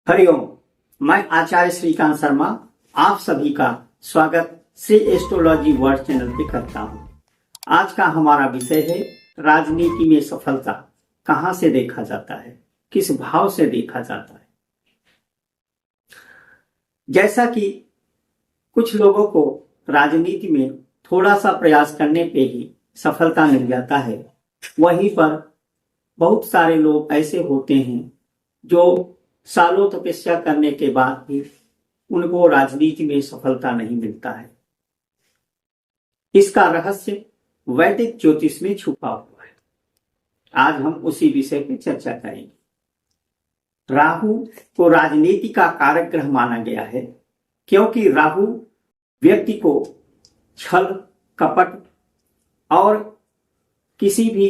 हरिओम। मैं आचार्य श्रीकांत शर्मा आप सभी का स्वागत श्री एस्ट्रोलॉजी वर्ल्ड चैनल पे करता हूँ। आज का हमारा विषय है राजनीति में सफलता कहाँ से देखा जाता है, किस भाव से देखा जाता है। जैसा कि कुछ लोगों को राजनीति में थोड़ा सा प्रयास करने पे ही सफलता मिल जाता है, वहीं पर बहुत सारे लोग ऐसे होते हैं जो सालों तपस्या करने के बाद भी उनको राजनीति में सफलता नहीं मिलता है। इसका रहस्य वैदिक ज्योतिष में छुपा हुआ है। आज हम उसी विषय पर चर्चा करेंगे। राहु को राजनीति का कारक ग्रह माना गया है क्योंकि राहु व्यक्ति को छल कपट और किसी भी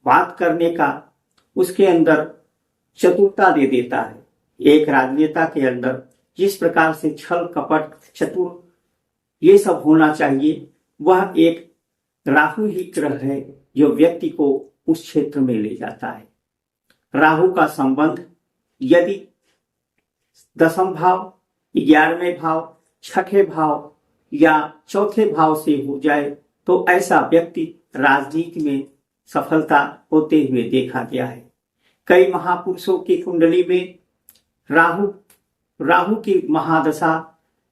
बात करने का उसके अंदर चतुरता दे देता है। एक राजनेता के अंदर जिस प्रकार से छल कपट चतुर ये सब होना चाहिए, वह एक राहु ही ग्रह है जो व्यक्ति को उस क्षेत्र में ले जाता है। राहु का संबंध यदि 10वें भाव, 11वें भाव, 6ठे भाव या 4थे भाव से हो जाए तो ऐसा व्यक्ति राजनीति में सफलता होते हुए देखा गया है। कई महापुरुषों की कुंडली में राहु की महादशा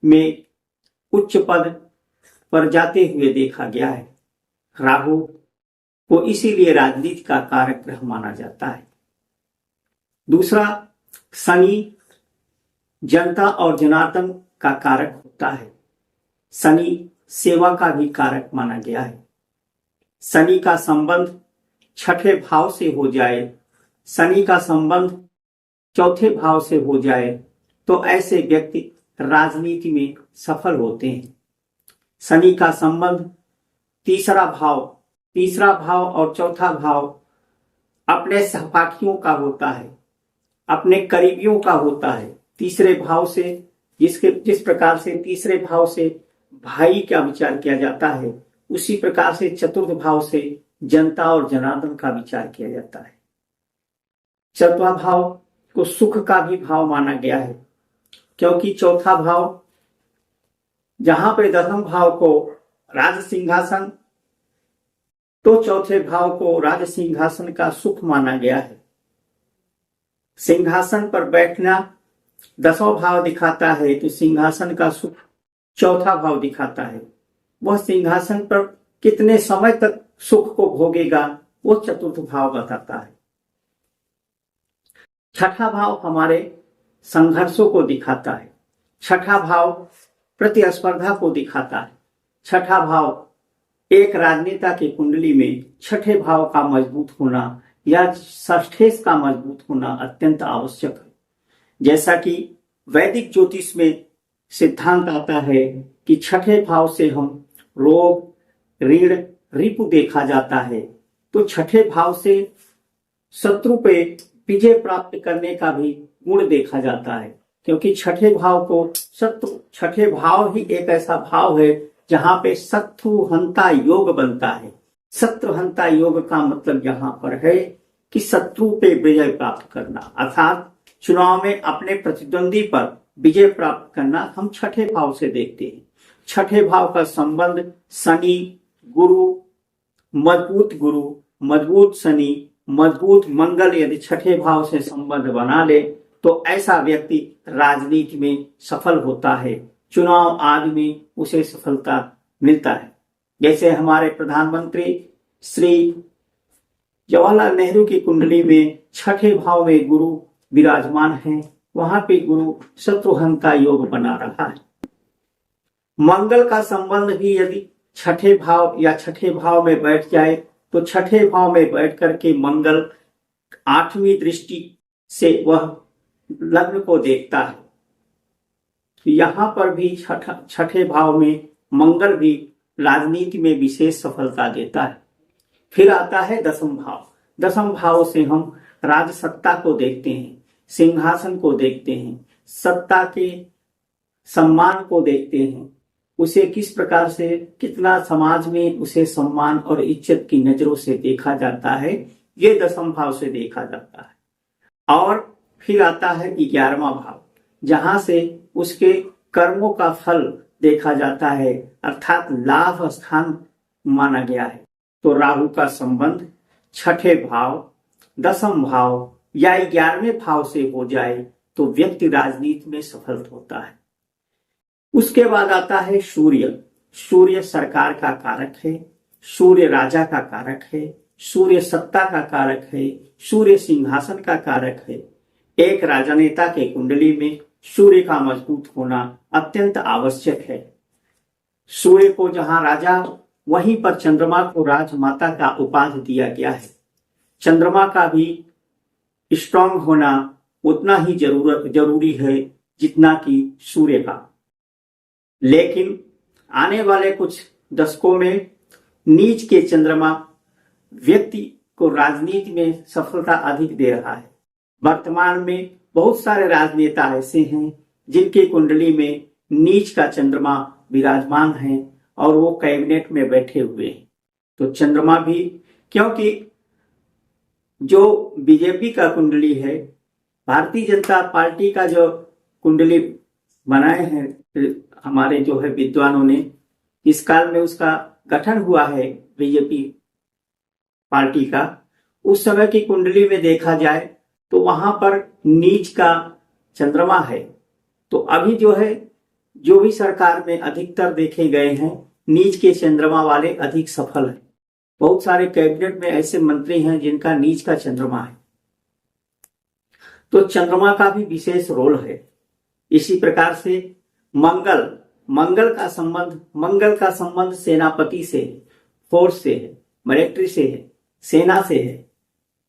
में उच्च पद पर जाते हुए देखा गया है। राहु को इसीलिए राजनीति का कारक ग्रह माना जाता है। दूसरा, शनि जनता और जनार्दन का कारक होता है। शनि सेवा का भी कारक माना गया है। शनि का संबंध 6ठे भाव से हो जाए, शनि का संबंध 4थे भाव से हो जाए तो ऐसे व्यक्ति राजनीति में सफल होते हैं। शनि का संबंध तीसरा भाव और 4था भाव अपने सहपाठियों का होता है, अपने करीबियों का होता है। तीसरे भाव से जिस प्रकार से तीसरे भाव से भाई का विचार किया जाता है, उसी प्रकार से चतुर्थ भाव से जनता और जनार्दन का विचार किया जाता है। 4वां भाव को सुख का भी भाव माना गया है क्योंकि 4था भाव जहां पे 10वें भाव को राज सिंहासन तो 4थे भाव को राज सिंहासन का सुख माना गया है। सिंहासन पर बैठना 10वां भाव दिखाता है तो सिंहासन का सुख 4था भाव दिखाता है। वह सिंहासन पर कितने समय तक सुख को भोगेगा वो 4th भाव बताता है। 6ठा भाव हमारे संघर्षों को दिखाता है। 6ठा भाव प्रतिस्पर्धा को दिखाता है। 6ठा भाव एक राजनेता की कुंडली में 6ठे भाव का मजबूत होना या 6ठे का मजबूत होना अत्यंत आवश्यक है। जैसा कि वैदिक ज्योतिष में सिद्धांत आता है कि 6ठे भाव से हम रोग ऋण रिपु देखा जाता है, तो 6ठे भाव से शत्रु पे विजय प्राप्त करने का भी गुण देखा जाता है क्योंकि 6ठे भाव को 6ठे भाव ही एक ऐसा भाव है जहां पे शत्रुहंता योग बनता है। शत्रुहंता योग का मतलब यहाँ पर है कि शत्रु पे विजय प्राप्त करना, अर्थात चुनाव में अपने प्रतिद्वंदी पर विजय प्राप्त करना हम 6ठे भाव से देखते हैं। 6ठे भाव का संबंध शनि गुरु, मजबूत शनि मजबूत मंगल यदि 6ठे भाव से संबंध बना ले तो ऐसा व्यक्ति राजनीति में सफल होता है, चुनाव आदि में उसे सफलता मिलता है। जैसे हमारे प्रधानमंत्री श्री जवाहरलाल नेहरू की कुंडली में 6ठे भाव में गुरु विराजमान है, वहां पे गुरु शत्रुहंता योग बना रहा है। मंगल का संबंध भी यदि 6ठे भाव या 6ठे भाव में बैठ जाए तो 6ठे भाव में बैठ करके मंगल 8वीं दृष्टि से वह लग्न को देखता है। तो यहां पर भी 6ठे भाव में मंगल भी राजनीति में विशेष सफलता देता है। फिर आता है 10वां भाव। 10वां भाव से हम राजसत्ता को देखते हैं, सिंहासन को देखते हैं, सत्ता के सम्मान को देखते हैं, उसे किस प्रकार से कितना समाज में उसे सम्मान और इज्जत की नजरों से देखा जाता है, ये 10वें भाव से देखा जाता है। और फिर आता है 11वां भाव, जहां से उसके कर्मों का फल देखा जाता है, अर्थात लाभ स्थान माना गया है। तो राहु का संबंध छठे भाव, 10वें भाव या 11वें भाव से हो जाए तो व्यक्ति राजनीति में सफल होता है। उसके बाद आता है सूर्य। सूर्य सरकार का कारक है, सूर्य राजा का कारक है, सूर्य सत्ता का कारक है, सूर्य सिंहासन का कारक है। एक राजनेता के कुंडली में सूर्य का मजबूत होना अत्यंत आवश्यक है। सूर्य को जहां राजा, वहीं पर चंद्रमा को राजमाता का उपाधि दिया गया है। चंद्रमा का भी स्ट्रांग होना उतना ही जरूरी है जितना कि सूर्य का। लेकिन आने वाले कुछ दशकों में नीच के चंद्रमा व्यक्ति को राजनीति में सफलता अधिक दे रहा है। वर्तमान में बहुत सारे राजनेता ऐसे हैं जिनकी कुंडली में नीच का चंद्रमा विराजमान है और वो कैबिनेट में बैठे हुए हैं। तो चंद्रमा भी, क्योंकि जो बीजेपी का कुंडली है, भारतीय जनता पार्टी का जो कुंडली बनाए हैं हमारे जो है विद्वानों ने, इस काल में उसका गठन हुआ है बीजेपी पार्टी का, उस समय की कुंडली में देखा जाए तो वहां पर नीच का चंद्रमा है। तो अभी जो है, जो भी सरकार में अधिकतर देखे गए हैं, नीच के चंद्रमा वाले अधिक सफल हैं। बहुत सारे कैबिनेट में ऐसे मंत्री हैं जिनका नीच का चंद्रमा है। तो चंद्रमा का भी विशेष रोल है। इसी प्रकार से मंगल का संबंध सेनापति से है, फोर्स से है, मिलिट्री से है, सेना से है।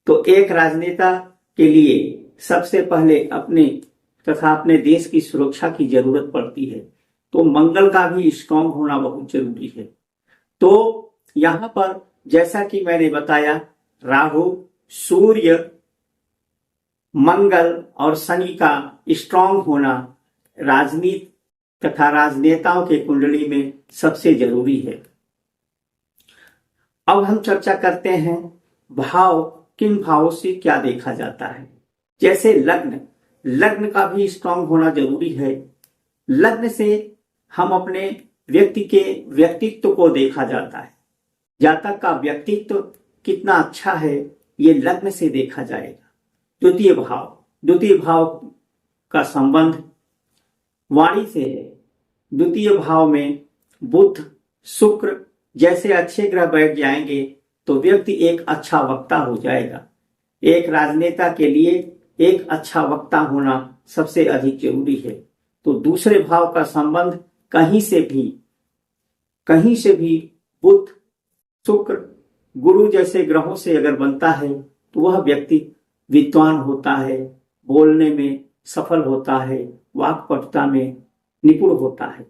तो एक राजनेता के लिए सबसे पहले अपने देश की सुरक्षा की जरूरत पड़ती है। तो मंगल का भी स्ट्रांग होना बहुत जरूरी है। तो यहां पर जैसा कि मैंने बताया, राहु, सूर्य, मंगल और शनि का स्ट्रांग होना राजनीति तथा राजनेताओं के कुंडली में सबसे जरूरी है। अब हम चर्चा करते हैं भाव, किन भावों से क्या देखा जाता है। जैसे लग्न का भी स्ट्रांग होना जरूरी है। लग्न से हम अपने व्यक्ति के व्यक्तित्व को देखा जाता है। जातक का व्यक्तित्व कितना अच्छा है, ये लग्न से देखा जाएगा। द्वितीय भाव का संबंध वाणी से है। द्वितीय भाव में बुध, शुक्र जैसे अच्छे ग्रह बैठ जाएंगे तो व्यक्ति एक अच्छा वक्ता हो जाएगा। एक राजनेता के लिए एक अच्छा वक्ता होना सबसे अधिक जरूरी है। तो दूसरे भाव का संबंध कहीं से भी बुध, शुक्र, गुरु जैसे ग्रहों से अगर बनता है तो वह व्यक्ति विद्वान होता है, बोलने में सफल होता है, वाक्पटुता में निपुण होता है।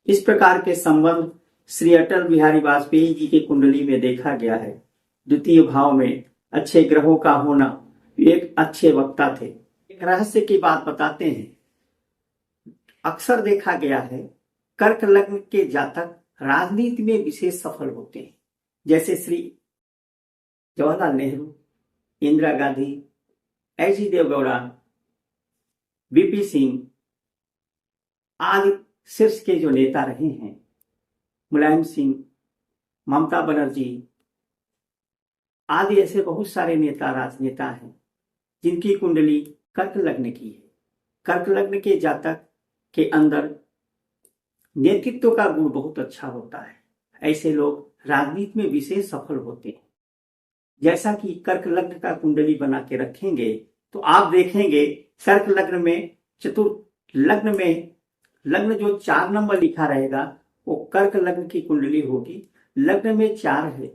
इस प्रकार के संबंध श्री अटल बिहारी वाजपेयी जी की कुंडली में देखा गया है। द्वितीय भाव में अच्छे ग्रहों का होना, एक अच्छे वक्ता थे। एक रहस्य की बात बताते हैं। अक्सर देखा गया है कर्क लग्न के जातक राजनीति में विशेष सफल होते हैं। जैसे श्री जवाहरलाल नेहरू, इंदिरा गांधी, एच.डी. देवगौड़ा, वीपी सिंह आदि शीर्ष के जो नेता रहे हैं, मुलायम सिंह, ममता बनर्जी आदि, ऐसे बहुत सारे राजनेता हैं जिनकी कुंडली कर्क लग्न की है। कर्क लग्न के जातक के अंदर नेतृत्व का गुण बहुत अच्छा होता है। ऐसे लोग राजनीति में विशेष सफल होते हैं। जैसा कि कर्क लग्न का कुंडली बना के रखेंगे तो आप देखेंगे कर्क लग्न में लग्न जो 4 नंबर लिखा रहेगा वो कर्क लग्न की कुंडली होगी। लग्न में 4 है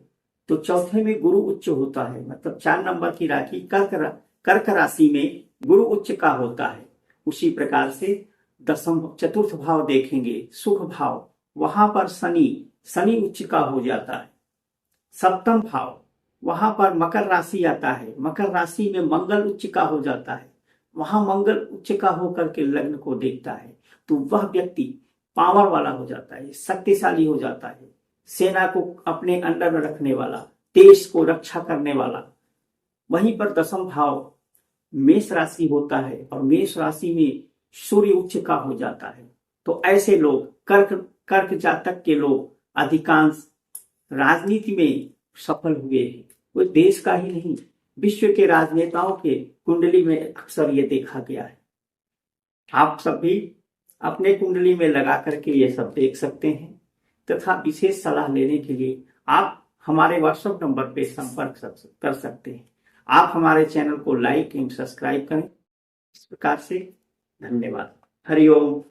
तो चौथे में गुरु उच्च होता है, मतलब 4 नंबर की राशि कर्क राशि में गुरु उच्च का होता है। उसी प्रकार से चतुर्थ भाव देखेंगे, सुख भाव, वहां पर शनि उच्च का हो जाता है। सप्तम भाव, वहां पर मकर राशि आता है, मकर राशि में मंगल उच्च का हो जाता है। वहां मंगल उच्च का होकर के लग्न को देखता है तो वह व्यक्ति पावर वाला हो जाता है, शक्तिशाली हो जाता है, सेना को अपने अंडर में रखने वाला, देश को रक्षा करने वाला। वहीं पर 10वां भाव मेष राशि होता है और मेष राशि में सूर्य उच्च का हो जाता है, तो ऐसे लोग कर्क कर्क जातक के लोग अधिकांश राजनीति में सफल हुए हैं। कोई देश का ही नहीं, विश्व के राजनेताओं के कुंडली में अक्सर ये देखा गया है। आप सब भी अपने कुंडली में लगा करके ये सब देख सकते हैं तथा विशेष सलाह लेने के लिए आप हमारे व्हाट्सएप नंबर पे संपर्क कर सकते हैं। आप हमारे चैनल को लाइक एवं सब्सक्राइब करें। इस प्रकार से धन्यवाद। हरिओम।